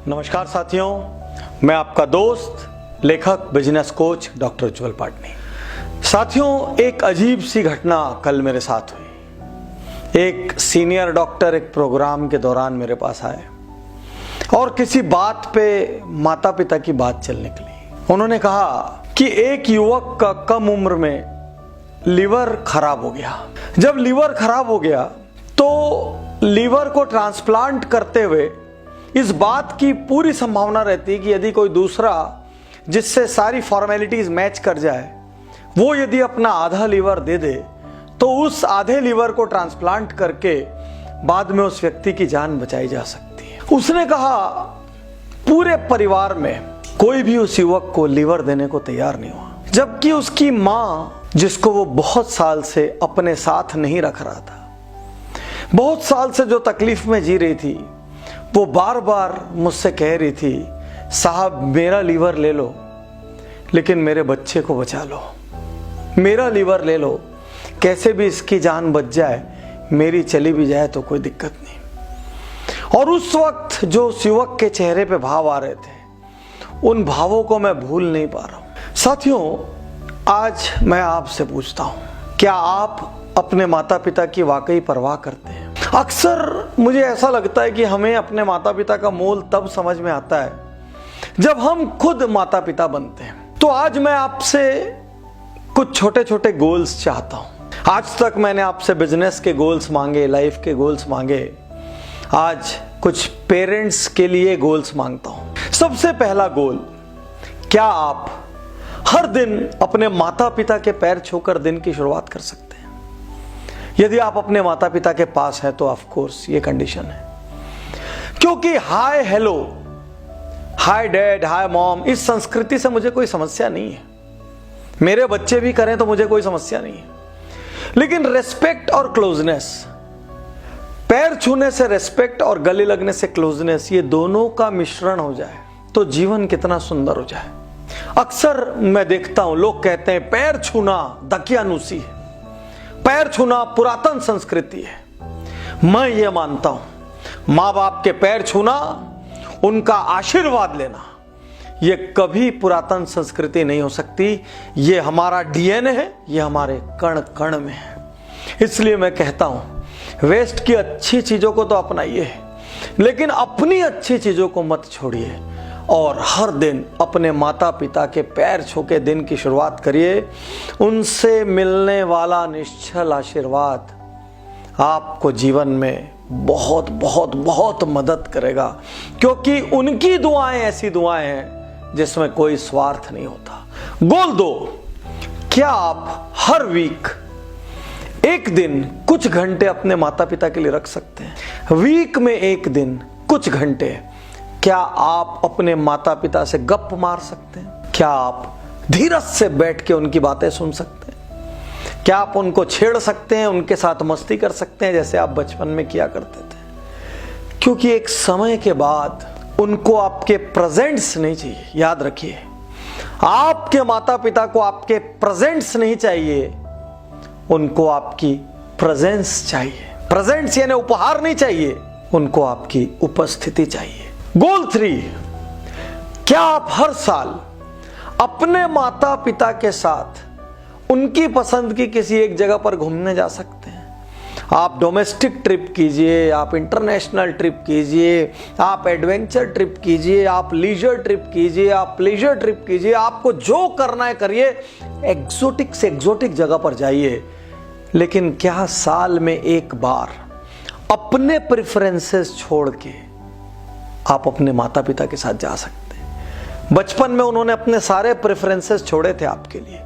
नमस्कार साथियों, मैं आपका दोस्त लेखक बिजनेस कोच डॉक्टर उज्जवल पाटनी। साथियों, एक अजीब सी घटना कल मेरे साथ हुई। एक सीनियर डॉक्टर एक प्रोग्राम के दौरान मेरे पास आए और किसी बात पे माता पिता की बात चल निकली। उन्होंने कहा कि एक युवक का कम उम्र में लीवर खराब हो गया। जब लीवर खराब हो गया तो लीवर को ट्रांसप्लांट करते हुए इस बात की पूरी संभावना रहती है कि यदि कोई दूसरा जिससे सारी फॉर्मेलिटीज मैच कर जाए, वो यदि अपना आधा लीवर दे दे तो उस आधे लीवर को ट्रांसप्लांट करके बाद में उस व्यक्ति की जान बचाई जा सकती है। उसने कहा पूरे परिवार में कोई भी उस युवक को लीवर देने को तैयार नहीं हुआ, जबकि उसकी मां, जिसको वो बहुत साल से अपने साथ नहीं रख रहा था, बहुत साल से जो तकलीफ में जी रही थी, वो बार बार मुझसे कह रही थी, साहब मेरा लीवर ले लो लेकिन मेरे बच्चे को बचा लो, मेरा लीवर ले लो, कैसे भी इसकी जान बच जाए, मेरी चली भी जाए तो कोई दिक्कत नहीं। और उस वक्त जो उस युवक के चेहरे पे भाव आ रहे थे, उन भावों को मैं भूल नहीं पा रहा हूं। साथियों, आज मैं आपसे पूछता हूं, क्या आप अपने माता पिता की वाकई परवाह करते हैं? अक्सर मुझे ऐसा लगता है कि हमें अपने माता पिता का मोल तब समझ में आता है जब हम खुद माता पिता बनते हैं। तो आज मैं आपसे कुछ छोटे छोटे गोल्स चाहता हूं। आज तक मैंने आपसे बिजनेस के गोल्स मांगे, लाइफ के गोल्स मांगे, आज कुछ पेरेंट्स के लिए गोल्स मांगता हूं। सबसे पहला गोल, क्या आप हर दिन अपने माता पिता के पैर छूकर दिन की शुरुआत कर सकते हैं? यदि आप अपने माता पिता के पास हैं तो ऑफ कोर्स ये कंडीशन है, क्योंकि hi hello, hi dad, hi mom, इस संस्कृति से मुझे कोई समस्या नहीं है। मेरे बच्चे भी करें तो मुझे कोई समस्या नहीं है, लेकिन रेस्पेक्ट और क्लोजनेस, पैर छूने से रेस्पेक्ट और गले लगने से क्लोजनेस, ये दोनों का मिश्रण हो जाए तो जीवन कितना सुंदर हो जाए। अक्सर मैं देखता हूं, लोग कहते हैं पैर छूना दकियानूसी है, पैर छूना पुरातन संस्कृति है। मैं ये मानता हूं, मां बाप के पैर छूना, उनका आशीर्वाद लेना, ये कभी पुरातन संस्कृति नहीं हो सकती। ये हमारा डीएनए है, ये हमारे कण कण में है। इसलिए मैं कहता हूं, वेस्ट की अच्छी चीजों को तो अपनाइए, लेकिन अपनी अच्छी चीजों को मत छोड़िए और हर दिन अपने माता पिता के पैर छू के दिन की शुरुआत करिए। उनसे मिलने वाला निश्चल आशीर्वाद आपको जीवन में बहुत बहुत बहुत मदद करेगा, क्योंकि उनकी दुआएं ऐसी दुआएं हैं जिसमें कोई स्वार्थ नहीं होता। गोल 2, क्या आप हर वीक एक दिन कुछ घंटे अपने माता पिता के लिए रख सकते हैं? वीक में एक दिन कुछ घंटे क्या आप अपने माता पिता से गप मार सकते हैं? क्या आप धीरज से बैठ के उनकी बातें सुन सकते हैं? क्या आप उनको छेड़ सकते हैं, उनके साथ मस्ती कर सकते हैं जैसे आप बचपन में किया करते थे? क्योंकि एक समय के बाद उनको आपके प्रेजेंट्स नहीं चाहिए। याद रखिए, आपके माता पिता को आपके प्रेजेंट्स नहीं चाहिए, उनको आपकी प्रेजेंस चाहिए। प्रेजेंट्स यानी उपहार नहीं चाहिए, उनको आपकी उपस्थिति चाहिए। गोल 3, क्या आप हर साल अपने माता पिता के साथ उनकी पसंद की किसी एक जगह पर घूमने जा सकते हैं? आप डोमेस्टिक ट्रिप कीजिए, आप इंटरनेशनल ट्रिप कीजिए, आप एडवेंचर ट्रिप कीजिए, आप लीजर ट्रिप कीजिए, आप प्लेजर ट्रिप कीजिए, आपको जो करना है करिए, एक्सोटिक से एक्सोटिक जगह पर जाइए, लेकिन क्या साल में एक बार अपने प्रेफरेंसेस छोड़ के आप अपने माता पिता के साथ जा सकते हैं? बचपन में उन्होंने अपने सारे प्रेफरेंसेस छोड़े थे आपके लिए,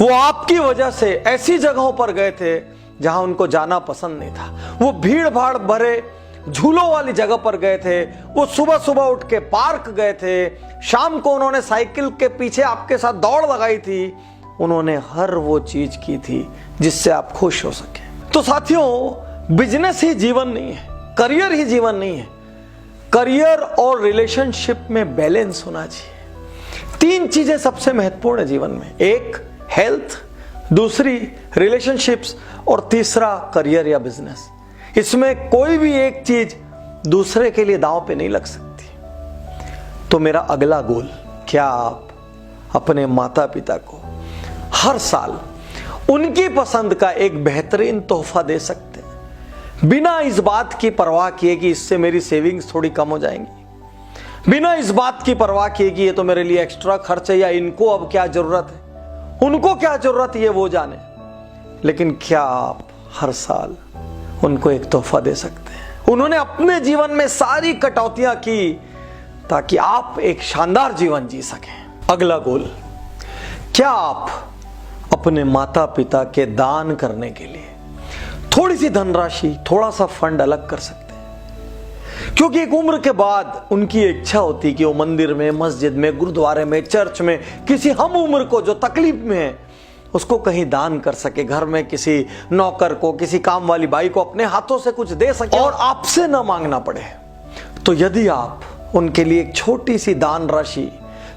वो आपकी वजह से ऐसी जगहों पर गए थे जहां उनको जाना पसंद नहीं था, वो भीड़ भाड़ भरे झूलों वाली जगह पर गए थे, वो सुबह सुबह उठ के पार्क गए थे, शाम को उन्होंने साइकिल के पीछे आपके साथ दौड़ लगाई थी, उन्होंने हर वो चीज की थी जिससे आप खुश हो सके। तो साथियों, बिजनेस ही जीवन नहीं है, करियर ही जीवन नहीं है। करियर और रिलेशनशिप में बैलेंस होना चाहिए। 3 चीजें सबसे महत्वपूर्ण है जीवन में, एक हेल्थ, दूसरी रिलेशनशिप्स और तीसरा करियर या बिजनेस। इसमें कोई भी एक चीज दूसरे के लिए दांव पे नहीं लग सकती। तो मेरा अगला गोल, क्या आप अपने माता पिता को हर साल उनकी पसंद का एक बेहतरीन तोहफा दे सकते हैं, बिना इस बात की परवाह किए कि इससे मेरी सेविंग्स थोड़ी कम हो जाएंगी, बिना इस बात की परवाह किए कि ये तो मेरे लिए एक्स्ट्रा खर्च है या इनको अब क्या जरूरत है, उनको क्या जरूरत है ये वो जाने, लेकिन क्या आप हर साल उनको एक तोहफा दे सकते हैं। उन्होंने अपने जीवन में सारी कटौतियां की ताकि आप एक शानदार जीवन जी सकें। अगला गोल, क्या आप अपने माता पिता के दान करने के लिए थोड़ी सी धनराशि, थोड़ा सा फंड अलग कर सकते हैं, क्योंकि एक उम्र के बाद उनकी इच्छा होती कि वो मंदिर में, मस्जिद में, गुरुद्वारे में, चर्च में किसी हम उम्र को जो तकलीफ में है उसको कहीं दान कर सके, घर में किसी नौकर को, किसी काम वाली बाई को अपने हाथों से कुछ दे सके और आपसे ना मांगना पड़े। तो यदि आप उनके लिए एक छोटी सी दान राशि,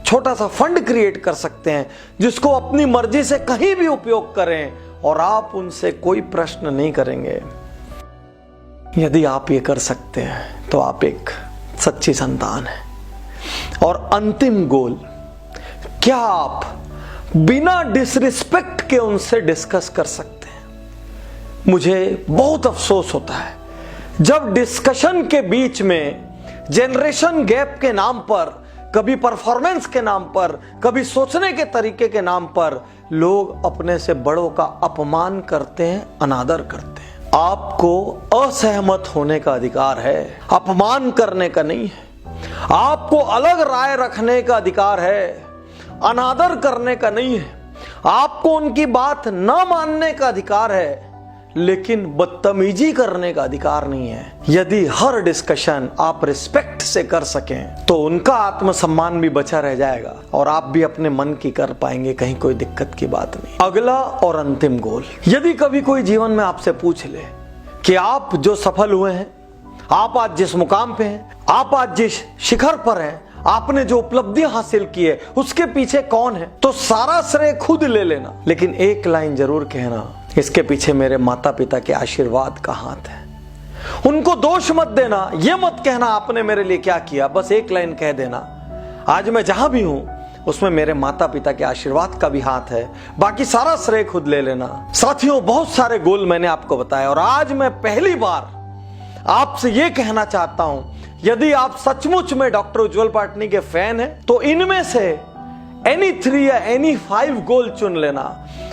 छोटा सा फंड क्रिएट कर सकते हैं जिसको अपनी मर्जी से कहीं भी उपयोग करें और आप उनसे कोई प्रश्न नहीं करेंगे, यदि आप ये कर सकते हैं तो आप एक सच्ची संतान हैं। और अंतिम गोल, क्या आप बिना डिसरिस्पेक्ट के उनसे डिस्कस कर सकते हैं। मुझे बहुत अफसोस होता है जब डिस्कशन के बीच में जनरेशन गैप के नाम पर, कभी परफॉर्मेंस के नाम पर, कभी सोचने के तरीके के नाम पर लोग अपने से बड़ों का अपमान करते हैं, अनादर करते हैं। आपको असहमत होने का अधिकार है, अपमान करने का नहीं है। आपको अलग राय रखने का अधिकार है, अनादर करने का नहीं है। आपको उनकी बात ना मानने का अधिकार है, लेकिन बदतमीजी करने का अधिकार नहीं है। यदि हर डिस्कशन आप रिस्पेक्ट से कर सकें तो उनका आत्मसम्मान भी बचा रह जाएगा और आप भी अपने मन की कर पाएंगे, कहीं कोई दिक्कत की बात नहीं। अगला और अंतिम गोल, यदि कभी कोई जीवन में आपसे पूछ ले कि आप जो सफल हुए हैं, आप आज जिस मुकाम पे हैं, आप आज जिस शिखर पर हैं, आपने जो उपलब्धियां हासिल की है उसके पीछे कौन है, तो सारा श्रेय खुद ले लेना, लेकिन एक लाइन जरूर कहना, इसके पीछे मेरे माता पिता के आशीर्वाद का हाथ है। उनको दोष मत देना, यह मत कहना आपने मेरे लिए क्या किया, बस एक लाइन कह देना, आज मैं जहां भी हूं उसमें मेरे माता पिता के आशीर्वाद का भी हाथ है, बाकी सारा श्रेय खुद ले लेना। साथियों, बहुत सारे गोल मैंने आपको बताए और आज मैं पहली बार आपसे यह कहना चाहता हूं, यदि आप सचमुच में डॉक्टर उज्जवल पाटनी के फैन हैं तो इनमें से एनी 3 या एनी 5 गोल चुन लेना,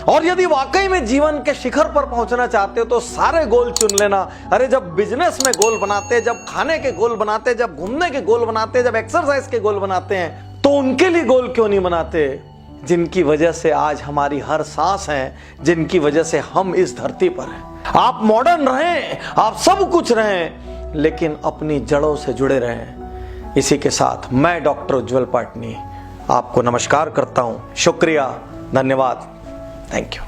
और यदि वाकई में जीवन के शिखर पर पहुंचना चाहते हो तो सारे गोल चुन लेना। अरे जब बिजनेस में गोल बनाते हैं, जब खाने के गोल बनाते हैं, जब घूमने के गोल बनाते हैं, जब एक्सरसाइज के गोल बनाते हैं, तो उनके लिए गोल क्यों नहीं बनाते जिनकी वजह से आज हमारी हर सांस है, जिनकी वजह से हम इस धरती पर हैं। आप मॉडर्न रहें, आप सब कुछ रहें, लेकिन अपनी जड़ों से जुड़े रहें। इसी के साथ मैं डॉक्टर उज्जवल पाटनी आपको नमस्कार करता हूं। शुक्रिया, धन्यवाद, थैंक यू।